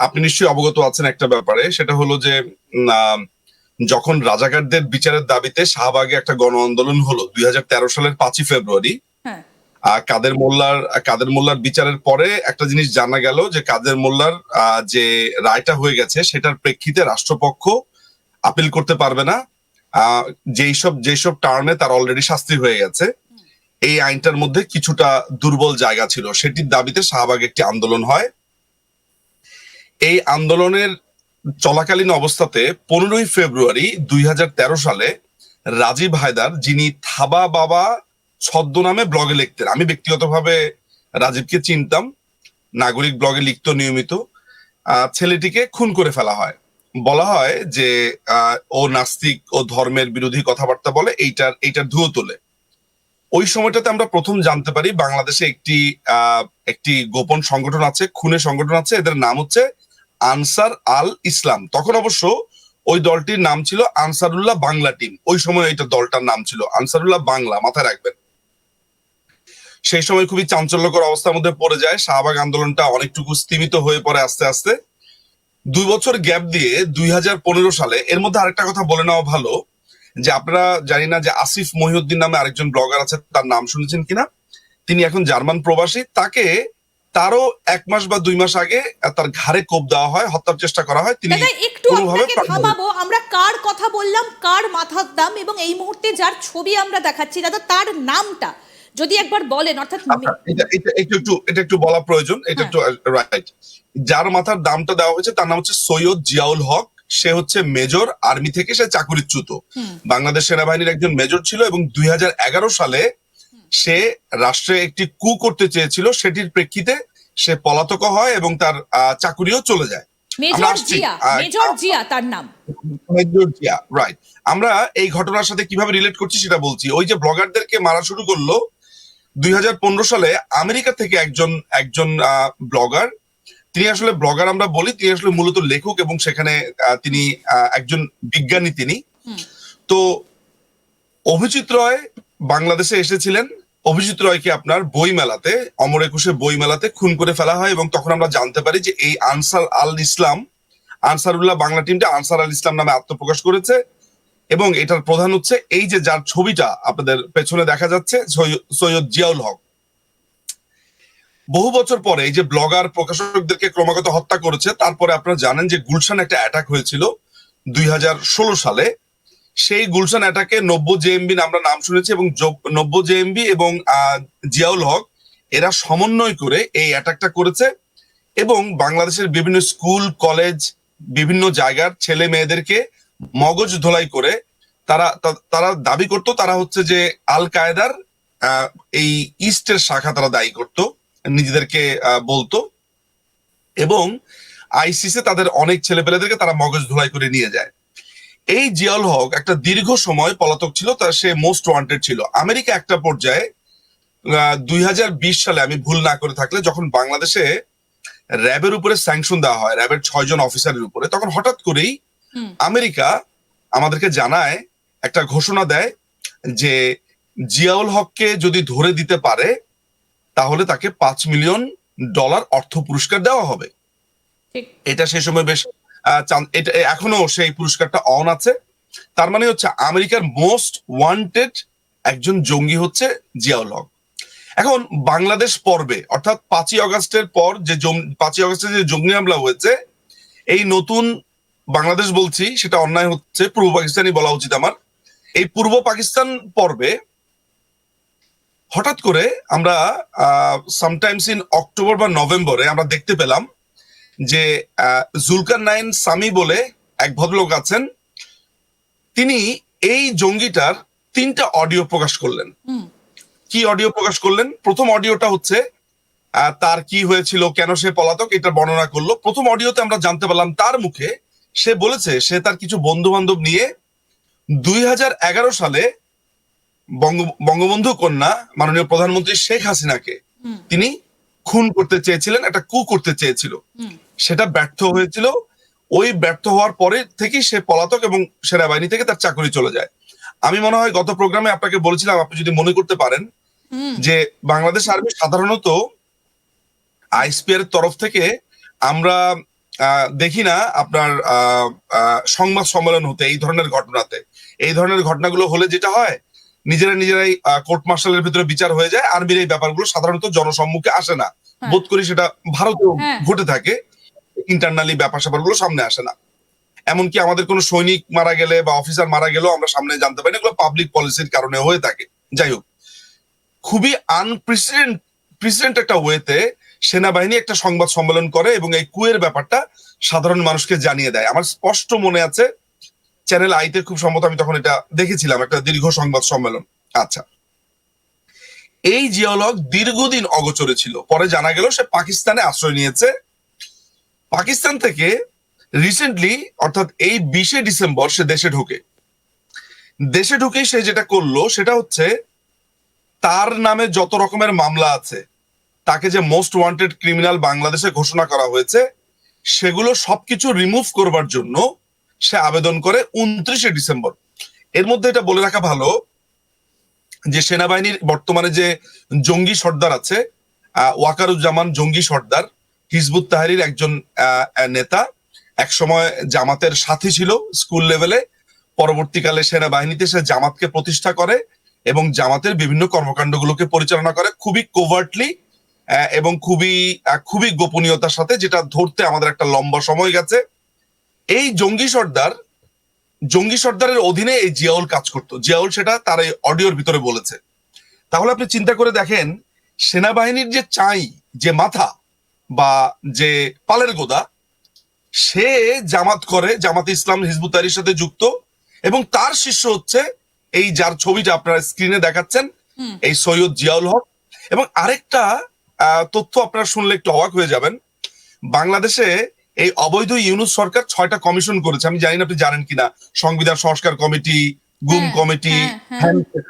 আপনি নিশ্চয়ই অবগত আছেন একটা ব্যাপারে, সেটা হলো যে আহ, যখন রাজাকারদের বিচারের দাবিতে শাহবাগে একটা গণ আন্দোলন হলো 2013 সালের 5ই ফেব্রুয়ারি। হ্যাঁ। কাদের মোল্লার বিচারের পরে একটা জিনিস জানা গেল যে কাদের মোল্লার যে রায়টা হয়ে গেছে সেটার প্রেক্ষিতে রাষ্ট্রপক্ষ আপিল করতে পারবে না। আহ, যেসব টার্মে তার অলরেডি শাস্তি হয়ে গেছে, এই আইনটার মধ্যে কিছুটা দুর্বল জায়গা ছিল, সেটির দাবিতে শাহবাগে একটি আন্দোলন হয়। এই আন্দোলনের চলাকালীন অবস্থাতে 15ই ফেব্রুয়ারি 2013 সালে রাজীব হায়দার, যিনি থাবা বাবা ছদ্মনামে ব্লগে লিখতেন, আমি ব্যক্তিগতভাবে রাজীবকে চিনতাম, নাগরিক ব্লগে লিখতো নিয়মিত, ছেলেটিকে খুন করে ফেলা হয়। বলা হয় যে ও নাস্তিক ও ধর্মের বিরোধী কথাবার্তা বলে, এইটার ধুয়ো তোলে। ওই সময়টাতে আমরা প্রথম জানতে পারি বাংলাদেশে একটি গোপন সংগঠন আছে, খুনের সংগঠন আছে, এদের নাম হচ্ছে আনসার আল ইসলাম। তখন অবশ্য ওই দলটির নাম ছিল আনসারুল্লাহ বাংলা টিম। ওই সময় এইটা দলটার নাম ছিল আনসারুল্লাহ বাংলা, মাথায় রাখবেন। সেই সময় খুবই চাঞ্চল্যকর অবস্থার মধ্যে পড়ে যায় শাহবাগ আন্দোলনটা, অনেকটুকু স্তিমিত হয়ে পড়ে আস্তে আস্তে। 2 বছর গ্যাপ দিয়ে 2015 সালে, এর মধ্যে আরেকটা কথা বলে নেওয়া ভালো যে আপনারা জানি না যে আসিফ মহিউদ্দিন নামে আরেকজন ব্লগার আছে, তার নাম শুনেছেন কিনা। তিনি এখন জার্মান প্রবাসী। তারও 1 মাস বা 2 মাস আগে তার ঘাড়ে কোপ দেওয়া হয়, হত্যার চেষ্টা করা হয়। তিনি একটু আপনাকে থামাবো, আমরা কার কথা বললাম, কার মাথার দাম, এবং এই মুহূর্তে যার ছবি আমরা দেখাচ্ছি দাদা, তার নামটা যদি একবার বলেন। অর্থাৎ এটা একটু বলা প্রয়োজন, এটা একটু রাইট। যার মাথার দামটা দেওয়া হয়েছে তার নাম হচ্ছে সৈয়দ জিয়াউল হক। সে হচ্ছে মেজর, আর্মি থেকে সে চাকুরিচ্যুত, বাংলাদেশ সেনাবাহিনীর একজন মেজর ছিল, এবং 2011 সালে সে রাষ্ট্রে একটি কু করতে চেয়েছিল, সেটির প্রেক্ষিতে সে পলাতক হয় এবং তার চাকুরিও চলে যায়। মেজর জিয়া তার নাম। Major Zia, right. আমরা এই ঘটনার সাথে কিভাবে রিলেট করছি সেটা বলছি। ওই যে ব্লগারদেরকে মারা শুরু করলো 2015 সালে আমেরিকা থেকে একজন ব্লগার। তিনি আসলে ব্লগার আমরা বলি, তিনি আসলে মূলত লেখক, এবং সেখানে তিনি একজন বিজ্ঞানী তিনি। তো অভিজিৎ রয় বাংলাদেশে এসেছিলেন। অভিজিৎ রয়কে আপনার বইমেলাতে, অমর একুশে বইমেলাতে খুন করে ফেলা হয়, এবং তখন আমরা জানতে পারি যে এই আনসারুল্লাহ বাংলা টিমটা আনসার আল ইসলাম নামে আত্মপ্রকাশ করেছে। এবং এটার প্রধান হচ্ছে এই যে যার ছবিটা আপনাদের পেছনে দেখা যাচ্ছে, সৈয়দ জিয়াউল হক। বহু বছর পরে এই যে ব্লগার প্রকাশকদেরকে ক্রমাগত হত্যা করেছে, তারপরে আপনারা জানেন যে গুলশান একটা অ্যাটাক হয়েছিল 2016 সালে। সেই গুলশান অ্যাটাকে 90 জেএমবি আমরা নাম শুনেছি, এবং 90 জেএমবি এবং জিয়াউল হক এরা সমন্বয় করে এই অ্যাটাকটা করেছে, এবং বাংলাদেশের বিভিন্ন স্কুল কলেজ, বিভিন্ন জায়গার ছেলে মেয়েদেরকে মগজ ধোলাই করে তারা দাবি করত তারা হচ্ছে যে আল কায়েদার এই ইস্টের শাখা তারা দায়ী করত, নিজেদেরকে বলতো, এবং আইসিসে তাদের অনেক ছেলেপেলেদেরকে তারা মগজ ধোলাই করে নিয়ে যায়। এই জিয়াউল হক একটা দীর্ঘ সময় পলাতক ছিল, তার সে মোস্ট ওয়ান্টেড ছিল। আমেরিকা একটা পর্যায়ে 2020 সালে, আমি ভুল না করে থাকলে, যখন বাংলাদেশে র্যাবের উপরে স্যাংশন দেওয়া হয়, র্যাবের 6 জন অফিসারের উপরে, তখন হঠাৎ করেই আমেরিকা আমাদেরকে জানায়, একটা ঘোষণা দেয় যে জিয়াউল হককে যদি ধরে দিতে পারে তাহলে তাকে $5 মিলিয়ন অর্থ পুরস্কার দেওয়া হবে। এটা সেই সময় বেশ এটা এখনো সেই পুরস্কারটা অন আছে। তার মানে হচ্ছে আমেরিকার মোস্ট ওয়ান্টেড একজন জঙ্গি হচ্ছে জিয়াউল হক। এখন বাংলাদেশ পর্বে, অর্থাৎ 5ই আগস্টের পর যে 5ই আগস্টে যে জঙ্গি হামলা হয়েছে, এই নতুন বাংলাদেশ বলছি সেটা অন্যায় হচ্ছে, পূর্ব পাকিস্তানই বলা উচিত আমার। এই পূর্ব পাকিস্তান পর্বে হঠাৎ করে আমরা সামটাইমস ইন অক্টোবর বা নভেম্বরে আমরা দেখতে পেলাম যে জুলকারনাইন সামি বলে এক ভদ্রলোক আছেন, তিনি এই জঙ্গিটার 3টা অডিও প্রকাশ করলেন। কি অডিও প্রকাশ করলেন? প্রথম অডিওটা হচ্ছে তার কি হয়েছিল, কেন সে পলাতক, এটা বর্ণনা করলো। প্রথম অডিওতে আমরা জানতে পারলাম তার মুখে সে বলেছে সে তার কিছু বন্ধু বান্ধব নিয়ে 2011 সালে বঙ্গবন্ধু কন্যা মাননীয় প্রধানমন্ত্রী শেখ হাসিনাকে তিনি খুন করতে চেয়েছিলেন, একটা কু করতে চেয়েছিল, সেটা ব্যর্থ হয়েছিল। ওই ব্যর্থ হওয়ার পরে থেকেই সে পলাতক, এবং সেনাবাহিনী থেকে তার চাকরি চলে যায়। আমি মনে হয় গত প্রোগ্রামে আপনাকে বলেছিলাম, আপনি যদি মনে করতে পারেন, যে বাংলাদেশ আর্মি সাধারণত আইএসপিআর এর তরফ থেকে আমরা দেখি না আপনার সংবাদ সম্মেলন হতে এই ধরনের ঘটনাতে। এই ধরনের ঘটনাগুলো হলে যেটা হয়, নিজেরাই কোর্ট মার্শালের ভিতরে বিচার হয়ে যায়, আর্মির এই ব্যাপারগুলো সাধারণত জনসম্মুখে আসে না। হ্যাঁ। বোধ করি সেটা ভারতেও হ্যাঁ। ঘটে থাকে, ইন্টারনালি ব্যাপার স্যাপারগুলো সামনে আসে না। এমনকি আমাদের কোনো সৈনিক মারা গেলে বা অফিসার মারা গেলেও আমরা সামনে জানতে পারি না, এগুলো পাবলিক পলিসির কারণে হয়ে থাকে। যাই হোক, খুবই আনপ্রেসিডেন্ট একটা ওয়েতে সেনাবাহিনী একটা সংবাদ সম্মেলন করে এবং এই কুয়ের ব্যাপারটা সাধারণ মানুষকে জানিয়ে দেয়। আমার স্পষ্ট মনে আছে, চ্যানেল আইতে খুব সম্ভবত আমি তখন এটা দেখেছিলাম, একটা দীর্ঘ সংবাদ সম্মেলন। আচ্ছা, এই জিওলগ দীর্ঘদিন অগোচরে ছিল, পরে জানা গেল সে পাকিস্তানে আশ্রয় নিয়েছে। পাকিস্তান থেকে রিসেন্টলি অর্থাৎ এই 20শে ডিসেম্বর সে দেশে ঢুকেই সে যেটা করলো সেটা হচ্ছে, তার নামে যত রকমের মামলা আছে, তাকে যে মোস্ট ওয়ান্টেড ক্রিমিনাল বাংলাদেশে ঘোষণা করা হয়েছে, সেগুলো সবকিছু রিমুভ করবার জন্য সে আবেদন করে 29শে ডিসেম্বর। এর মধ্যে এটা বলে রাখা ভালো যে সেনাবাহিনীর বর্তমানে যে জঙ্গি সর্দার আছে, ওয়াকারুজ্জামান জঙ্গি সর্দার, হিজবুত তাহরির একজন নেতা, একসময় জামাতের সাথী ছিল স্কুল লেভেলে, পরবর্তীকালে সেনাবাহিনীতে সে জামাতকে প্রতিষ্ঠা করে এবং জামাতের বিভিন্ন কর্মকাণ্ডগুলোকে পরিচালনা করে খুবই কোভার্টলি এবং খুবই গোপনীয়তার সাথে, যেটা ধরতে আমাদের একটা লম্বা সময় গেছে। এই জঙ্গি সর্দারের অধীনে এই জিয়াউল কাজ করতো। জিয়াউল সেটা তার এই অডিওর ভিতরে বলেছে। তাহলে আপনি চিন্তা করে দেখেন, সেনাবাহিনীর যে মাথা বা যে পালের গোদা, সে জামাত করে, জামাতে ইসলাম হিজবুত তাহরির সাথে যুক্ত, এবং তার শিষ্য হচ্ছে এই যার ছবিটা আপনারা স্ক্রিনে দেখাচ্ছেন, এই সৈয়দ জিয়াউল হক। এবং আরেকটা তথ্য আপনারা শুনলে একটু অবাক হয়ে যাবেন, বাংলাদেশে এই অবৈধ ইউনূস সরকার 6টা কমিশন করেছে। আমি জানি না আপনি জানেন কিনা, সংবিধান সংস্কার কমিটি, গুম কমিটি,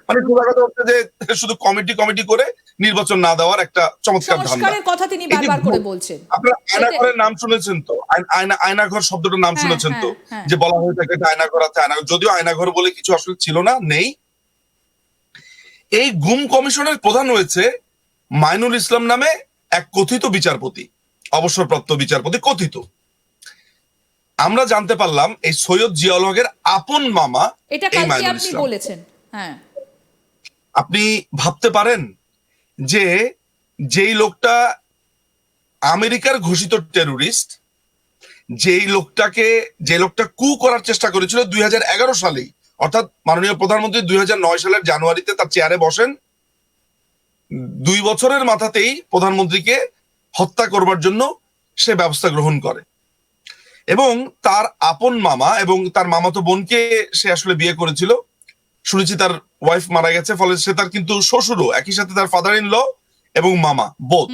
মানে কথা হচ্ছে যে শুধু কমিটি করে নির্বাচন না দেওয়ার একটা চমৎকার ধারণা। সংস্কারের কথা তিনি বারবার করে বলছেন। আপনারা আয়নাঘরের নাম শুনেছেন তো, আয়নাঘর শব্দটার নাম শুনেছেন তো, যে বলা হয়ে থাকে আয়নাঘর আছে, আয়নাঘর, যদিও আয়নাঘর বলে কিছু আসলে ছিল না, নেই। এই গুম কমিশনের প্রধান হয়েছে মাইনুল ইসলাম নামে এক কথিত বিচারপতি, অবসরপ্রাপ্ত বিচারপতি, কথিত। আমরা জানতে পারলাম এই সৈয়দ জিয়াউল হকের আপন মামা এই মাইনুল ইসলাম। বলেছেন, হ্যাঁ। আপনি ভাবতে পারেন যে যেই লোকটা আমেরিকার ঘোষিত টেরোরিস্ট, যে লোকটা কু করার চেষ্টা করেছিল 2011 সালেই, অর্থাৎ মাননীয় প্রধানমন্ত্রী 2009 সালের জানুয়ারিতে তার চেয়ারে বসেন, 2 বছরের মাথাতেই প্রধানমন্ত্রীকে হত্যা করবার জন্য সে ব্যবস্থা গ্রহণ করে। এবং তার আপন মামা এবং তার মামাতো বোনকে সে আসলে বিয়ে করেছিল। শুনেছি তার ওয়াইফ মারা গেছে, ফলে সে তার কিন্তু শ্বশুরও, একই সাথে তার ফাদার ইন ল এবং মামা বোথ।